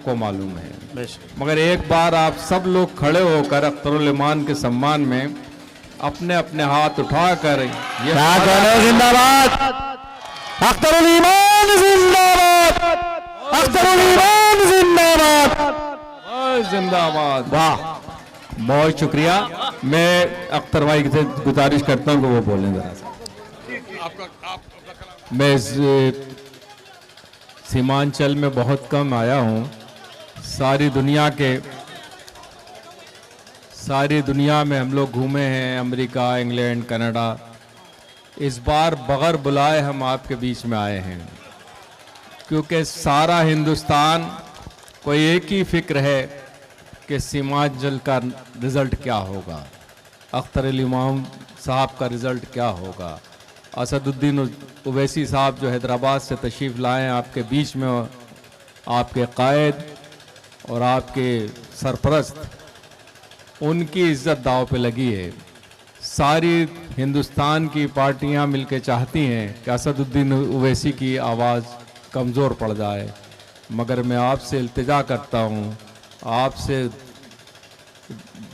सबको मालूम है। मगर एक बार आप सब लोग खड़े होकर अख्तरुल ईमान के सम्मान में अपने अपने हाथ उठाकर ये जिंदाबाद, अख्तरुल ईमान जिंदाबाद, अख्तरुल ईमान जिंदाबाद, जिंदाबाद। वाह, बहुत शुक्रिया। मैं अख्तर भाई से गुजारिश करता हूँ कि वो बोलें जरा सा। मैं इस सीमांचल में बहुत कम आया हूँ। सारी दुनिया में हम लोग घूमे हैं, अमेरिका, इंग्लैंड, कनाडा। इस बार बगैर बुलाए हम आपके बीच में आए हैं, क्योंकि सारा हिंदुस्तान को एक ही फिक्र है कि सीमांचल का रिज़ल्ट क्या होगा, अख्तर इमाम साहब का रिज़ल्ट क्या होगा। असदुद्दीन ओवैसी साहब जो हैदराबाद से तशरीफ़ लाए हैं आपके बीच में, आपके कायद और आपके सरपरस्त, उनकी इज़्ज़त दाव पे लगी है। सारी हिंदुस्तान की पार्टियां मिलकर चाहती हैं कि असदुद्दीन ओवैसी की आवाज़ कमज़ोर पड़ जाए, मगर मैं आपसे इल्तिजा करता हूं, आपसे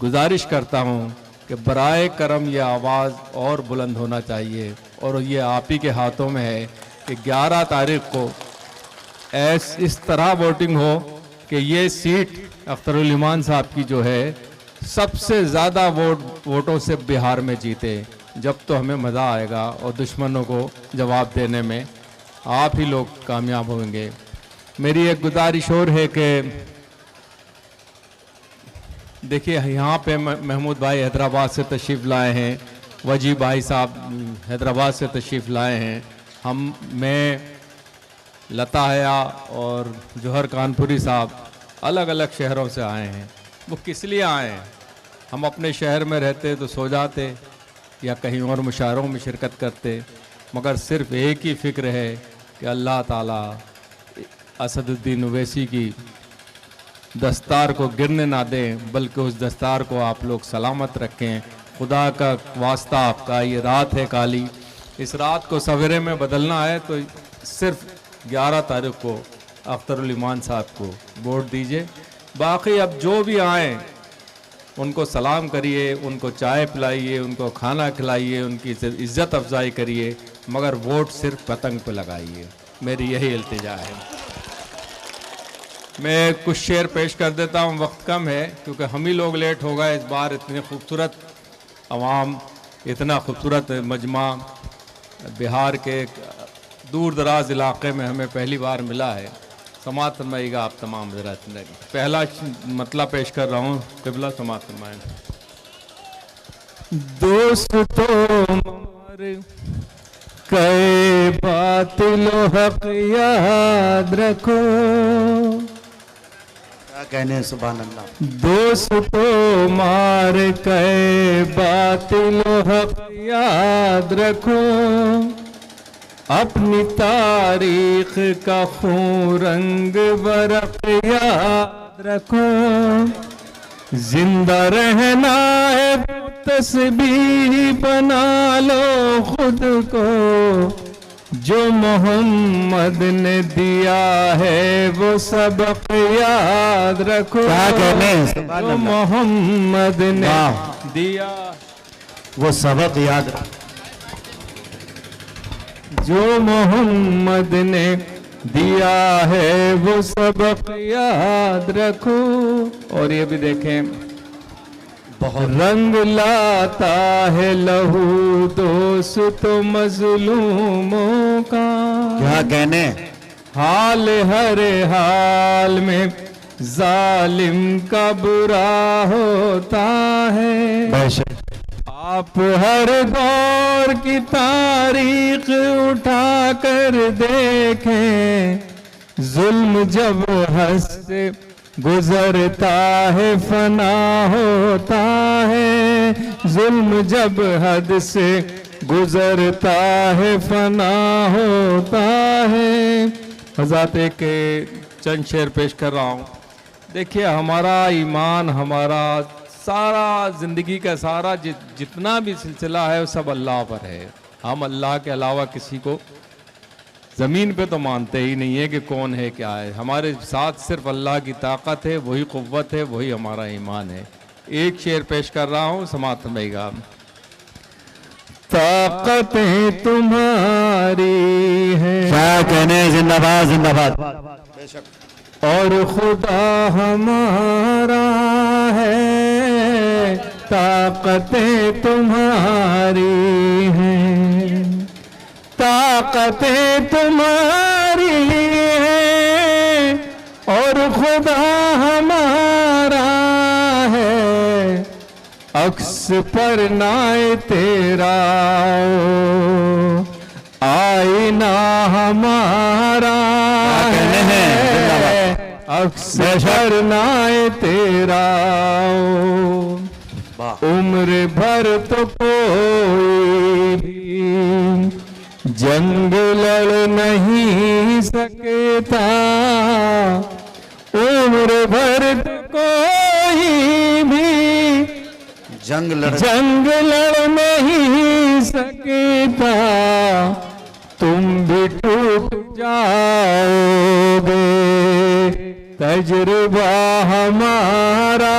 गुजारिश करता हूं कि बराए करम ये आवाज़ और बुलंद होना चाहिए। और ये आप ही के हाथों में है कि 11 तारीख को इस तरह वोटिंग हो कि ये सीट अख्तरुल ईमान साहब की जो है सबसे ज़्यादा वोटों से बिहार में जीते। जब तो हमें मज़ा आएगा और दुश्मनों को जवाब देने में आप ही लोग कामयाब होंगे। मेरी एक गुजारिश और है कि देखिए, यहाँ पे महमूद भाई हैदराबाद से तशरीफ़ लाए हैं, वजी भाई साहब हैदराबाद से तशरीफ़ लाए हैं, मैं लता हया और जौहर कानपुरी साहब अलग अलग शहरों से आए हैं। वो किस लिए आए हैं? हम अपने शहर में रहते तो सो जाते या कहीं और मुशायरों में शिरकत करते, मगर सिर्फ़ एक ही फ़िक्र है कि अल्लाह ताला असदुद्दीन ओवैसी की दस्तार को गिरने ना दें, बल्कि उस दस्तार को आप लोग सलामत रखें। खुदा का वास्ता आपका, ये रात है काली, इस रात को सवेरे में बदलना है तो सिर्फ 11 तारीख को अख्तरुल ईमान साहब को वोट दीजिए। बाकी अब जो भी आए उनको सलाम करिए, उनको चाय पिलाइए, उनको खाना खिलाइए, उनकी इज़्ज़त अफजाई करिए, मगर वोट सिर्फ पतंग पे लगाइए। मेरी यही इल्तिजा है। मैं कुछ शेर पेश कर देता हूँ, वक्त कम है क्योंकि हम ही लोग लेट हो गए। इस बार इतनी खूबसूरत अवाम, इतना खूबसूरत मजमा बिहार के दूर दराज इलाके में हमें पहली बार मिला है। समात फरमाइएगा आप तमाम ज़रा। पहला मतलब पेश कर रहा हूँ, क़िबला समात फरमाएं। दोस्तों कई बातिलो हक याद रखो, कहने सुभान अल्लाह। दोस्तों मार के बातिलो हक याद रखो, अपनी तारीख का खून रंग बरक याद रखो, जिंदा रहना है तस्बीह बना लो खुद को, जो मोहम्मद ने दिया है वो सबक याद रखो। क्या कहने, जो मोहम्मद ने दिया वो सबक याद रखो, जो मोहम्मद ने दिया है वो सबक याद रखो। और ये भी देखें, बहुत रंग लाता है लहू दोस्त मजलूमों का। क्या कहने, हाल हर हाल में जालिम का बुरा होता है। आप हर दौर की तारीख उठा कर देखें, जुल्म जब हद से गुजरता है फना होता है, जुल्म जब हद से गुजरता है फना होता है। हज़रत के चंद शेर पेश कर रहा हूँ। देखिए, हमारा ईमान, हमारा सारा ज़िंदगी का सारा जितना भी सिलसिला है वो सब अल्लाह पर है। हम अल्लाह के अलावा किसी को ज़मीन पे तो मानते ही नहीं है कि कौन है क्या है। हमारे साथ सिर्फ अल्लाह की ताकत है, वही क़ुव्वत है, वही हमारा ईमान है। एक शेर पेश कर रहा हूँ, समात फरमाइएगा। ताकतें तुम्हारी हैं, क्या कहने, जिंदाबाद जिंदाबाद। और खुदा हमारा है, ताकतें तुम्हारी हैं, ताकतें तुम्हारी हैं, और खुदा हमारा है, अक्स पर नाए तेरा ओ, आईना हमारा है, अक्स पर नाए तेरा ओ, उम्र भर तो कोई भी जंग लड़ नहीं सकता, उम्र भर तो कोई भी जंग लड़ नहीं सकता, तुम भी टूट जाओगे, तजुर्बा हमारा।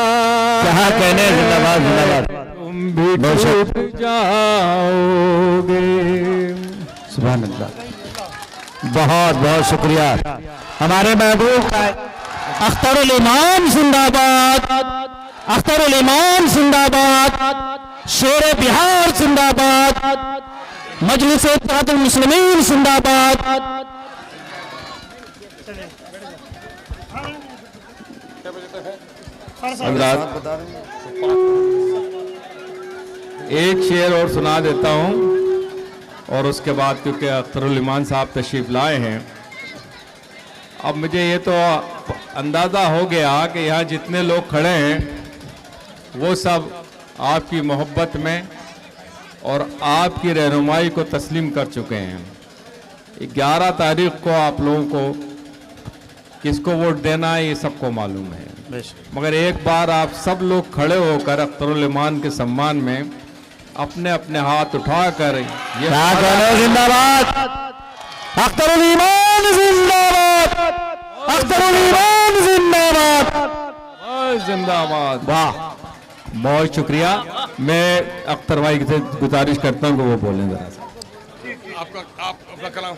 क्या कहने, जिंदाबाद जिंदाबाद। तुम भी टूट जाओगे। सुभान अल्लाह, बहुत बहुत शुक्रिया। हमारे महबूब अख्तरुल इमाम जिंदाबाद, अख्तरुल इमाम जिंदाबाद, शेर बिहार जिंदाबाद, मजलिस इत्तेहादुल मुस्लिमीन जिंदाबाद। एक शेर और सुना देता हूँ और उसके बाद, क्योंकि अख्तरुल ईमान साहब तशरीफ लाए हैं, अब मुझे ये तो अंदाज़ा हो गया कि यहाँ जितने लोग खड़े हैं वो सब आपकी मोहब्बत में और आपकी रहनुमाई को तस्लीम कर चुके हैं। 11 तारीख को आप लोगों को किसको वोट देना है ये सबको मालूम है, मगर एक बार आप सब लोग खड़े होकर अख्तरुल ईमान के सम्मान में अपने अपने हाथ उठाकर ये जिंदाबाद, अख्तरुल ईमान जिंदाबाद, अख्तरुल ईमान जिंदाबाद, जिंदाबाद। वाह, बहुत शुक्रिया। मैं अख्तर भाई से गुजारिश करता हूँ कि वो बोलें जरा सा। आपका कलाम।